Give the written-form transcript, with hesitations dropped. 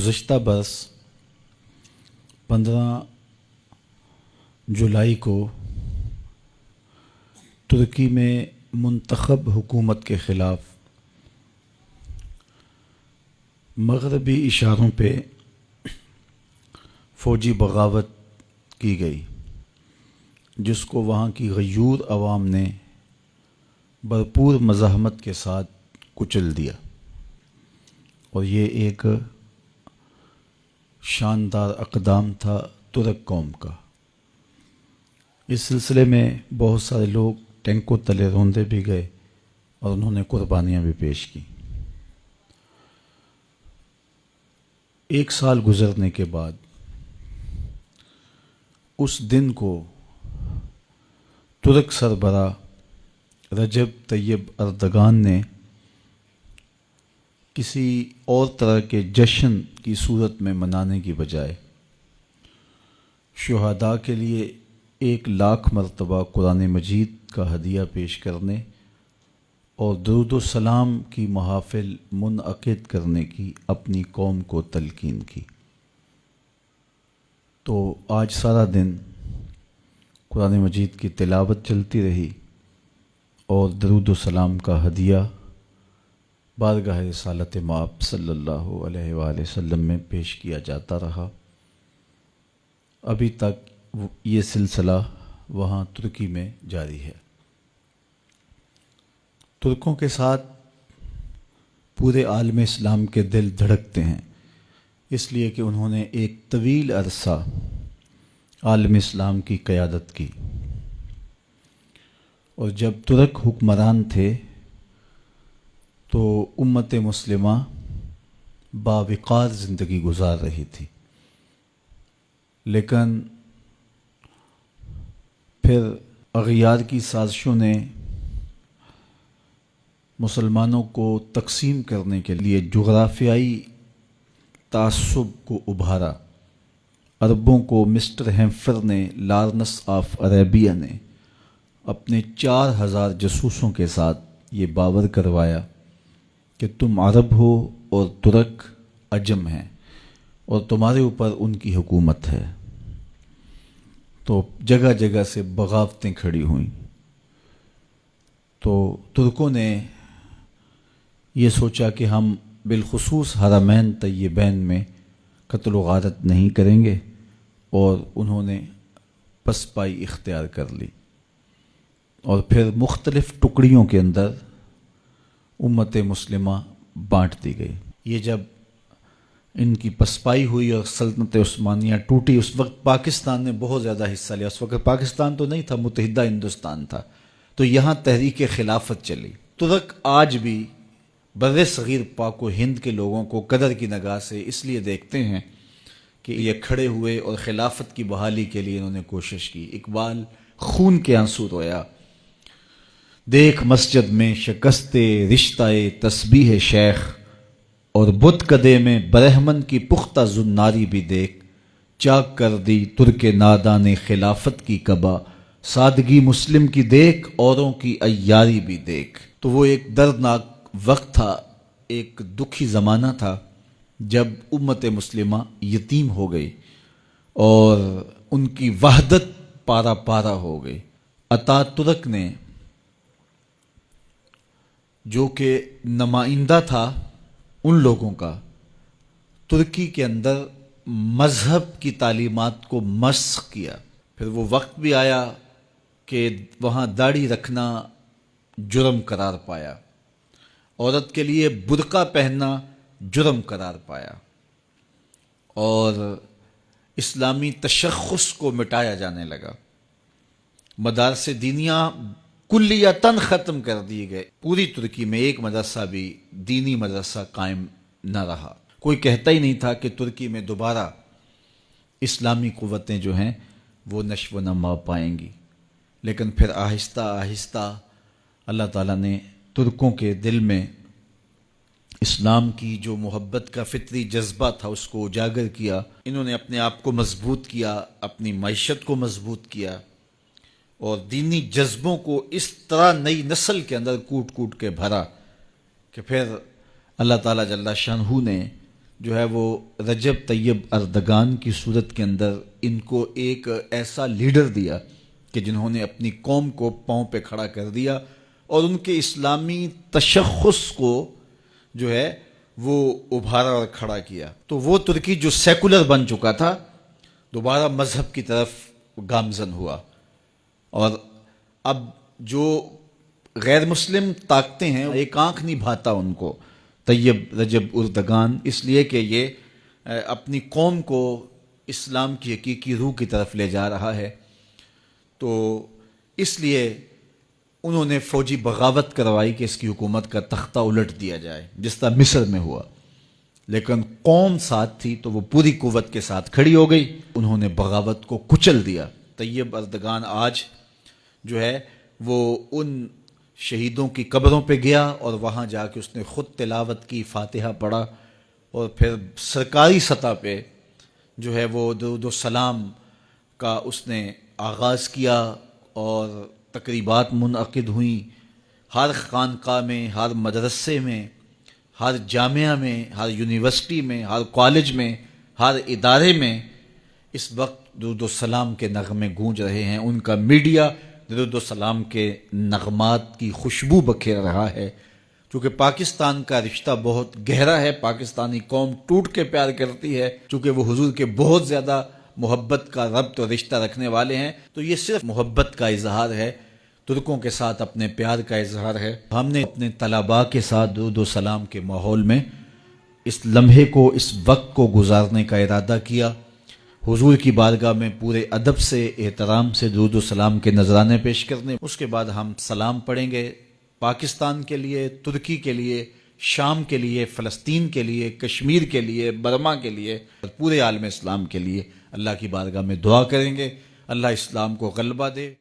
گزشتہ برس 15 جولائی کو ترکی میں منتخب حکومت کے خلاف مغربی اشاروں پہ فوجی بغاوت کی گئی، جس کو وہاں کی غیور عوام نے بھرپور مزاحمت کے ساتھ کچل دیا، اور یہ ایک شاندار اقدام تھا ترک قوم کا۔ اس سلسلے میں بہت سارے لوگ ٹینکوں تلے روندے بھی گئے اور انہوں نے قربانیاں بھی پیش کی۔ ایک سال گزرنے کے بعد اس دن کو ترک سربراہ رجب طیب اردگان نے کسی اور طرح کے جشن کی صورت میں منانے کی بجائے شہداء کے لیے 1,00,000 مرتبہ قرآن مجید کا ہدیہ پیش کرنے اور درود و سلام کی محافل منعقد کرنے کی اپنی قوم کو تلقین کی۔ تو آج سارا دن قرآن مجید کی تلاوت چلتی رہی اور درود و سلام کا ہدیہ بارگاہ رسالت مآب صلی اللہ علیہ وآلہ وسلم میں پیش کیا جاتا رہا۔ ابھی تک یہ سلسلہ وہاں ترکی میں جاری ہے۔ ترکوں کے ساتھ پورے عالم اسلام کے دل دھڑکتے ہیں، اس لیے کہ انہوں نے ایک طویل عرصہ عالم اسلام کی قیادت کی، اور جب ترک حکمران تھے تو امت مسلمہ باوقار زندگی گزار رہی تھی، لیکن پھر اغیار کی سازشوں نے مسلمانوں کو تقسیم کرنے کے لیے جغرافیائی تعصب کو ابھارا۔ عربوں کو مسٹر ہیمفر نے، لارنس آف عربیہ نے اپنے 4,000 جاسوسوں کے ساتھ یہ باور کروایا کہ تم عرب ہو اور ترک عجم ہیں اور تمہارے اوپر ان کی حکومت ہے۔ تو جگہ جگہ سے بغاوتیں کھڑی ہوئیں۔ تو ترکوں نے یہ سوچا کہ ہم بالخصوص حرمین طیبین میں قتل و غارت نہیں کریں گے، اور انہوں نے پسپائی اختیار کر لی، اور پھر مختلف ٹکڑیوں کے اندر امت مسلمہ بانٹ دی گئی۔ یہ جب ان کی پسپائی ہوئی اور سلطنت عثمانیہ ٹوٹی، اس وقت پاکستان نے بہت زیادہ حصہ لیا۔ اس وقت پاکستان تو نہیں تھا، متحدہ ہندوستان تھا، تو یہاں تحریک خلافت چلی۔ ترک آج بھی بر صغیر پاک و ہند کے لوگوں کو قدر کی نگاہ سے اس لیے دیکھتے ہیں کہ یہ کھڑے ہوئے اور خلافت کی بحالی کے لیے انہوں نے کوشش کی۔ اقبال خون کے آنسو رویا، دیکھ مسجد میں شکست رشتہ تسبیح شیخ، اور بت کدے میں برہمن کی پختہ زناری بھی دیکھ، چاک کر دی ترک نادان خلافت کی قبا، سادگی مسلم کی دیکھ اوروں کی عیاری بھی دیکھ۔ تو وہ ایک دردناک وقت تھا، ایک دکھی زمانہ تھا جب امت مسلمہ یتیم ہو گئی اور ان کی وحدت پارا پارا ہو گئی۔ اتا ترک نے، جو کہ نمائندہ تھا ان لوگوں کا، ترکی کے اندر مذہب کی تعلیمات کو مسخ کیا۔ پھر وہ وقت بھی آیا کہ وہاں داڑھی رکھنا جرم قرار پایا، عورت کے لیے برقع پہننا جرم قرار پایا، اور اسلامی تشخص کو مٹایا جانے لگا۔ مدارس دینیاں کلیتاً ختم کر دیے گئے۔ پوری ترکی میں ایک مدرسہ بھی دینی مدرسہ قائم نہ رہا۔ کوئی کہتا ہی نہیں تھا کہ ترکی میں دوبارہ اسلامی قوتیں جو ہیں وہ نشو و نما پائیں گی۔ لیکن پھر آہستہ آہستہ اللہ تعالیٰ نے ترکوں کے دل میں اسلام کی جو محبت کا فطری جذبہ تھا اس کو اجاگر کیا۔ انہوں نے اپنے آپ کو مضبوط کیا، اپنی معیشت کو مضبوط کیا، اور دینی جذبوں کو اس طرح نئی نسل کے اندر کوٹ کوٹ کے بھرا کہ پھر اللہ تعالیٰ جل شانہ نے جو ہے وہ رجب طیب اردگان کی صورت کے اندر ان کو ایک ایسا لیڈر دیا کہ جنہوں نے اپنی قوم کو پاؤں پہ کھڑا کر دیا اور ان کے اسلامی تشخص کو جو ہے وہ ابھارا اور کھڑا کیا. تو وہ ترکی جو سیکولر بن چکا تھا دوبارہ مذہب کی طرف گامزن ہوا، اور اب جو غیر مسلم طاقتیں ہیں ایک آنکھ نہیں بھاتا ان کو طیب رجب اردگان، اس لیے کہ یہ اپنی قوم کو اسلام کی حقیقی روح کی طرف لے جا رہا ہے. تو اس لیے انہوں نے فوجی بغاوت کروائی کہ اس کی حکومت کا تختہ الٹ دیا جائے، جس طرح مصر میں ہوا. لیکن قوم ساتھ تھی تو وہ پوری قوت کے ساتھ کھڑی ہو گئی، انہوں نے بغاوت کو کچل دیا. طیب اردگان آج جو ہے وہ ان شہیدوں کی قبروں پہ گیا اور وہاں جا کے اس نے خود تلاوت کی، فاتحہ پڑھا، اور پھر سرکاری سطح پہ جو ہے وہ درود و سلام کا اس نے آغاز کیا اور تقریبات منعقد ہوئیں. ہر خانقاہ میں، ہر مدرسے میں، ہر جامعہ میں، ہر یونیورسٹی میں، ہر کالج میں، ہر ادارے میں اس وقت درود و سلام کے نغمے گونج رہے ہیں. ان کا میڈیا درود و سلام کے نغمات کی خوشبو بکھیر رہا ہے. چونکہ پاکستان کا رشتہ بہت گہرا ہے، پاکستانی قوم ٹوٹ کے پیار کرتی ہے، چونکہ وہ حضور کے بہت زیادہ محبت کا ربط اور رشتہ رکھنے والے ہیں. تو یہ صرف محبت کا اظہار ہے، ترکوں کے ساتھ اپنے پیار کا اظہار ہے. ہم نے اپنے طلباء کے ساتھ درود و سلام کے ماحول میں اس لمحے کو، اس وقت کو گزارنے کا ارادہ کیا. حضور کی بارگاہ میں پورے ادب سے، احترام سے درود و سلام کے نذرانے پیش کرنے، اس کے بعد ہم سلام پڑھیں گے پاکستان کے لیے، ترکی کے لیے، شام کے لیے، فلسطین کے لیے، کشمیر کے لیے، برما کے لیے، اور پورے عالم اسلام کے لیے اللہ کی بارگاہ میں دعا کریں گے. اللہ اسلام کو غلبہ دے.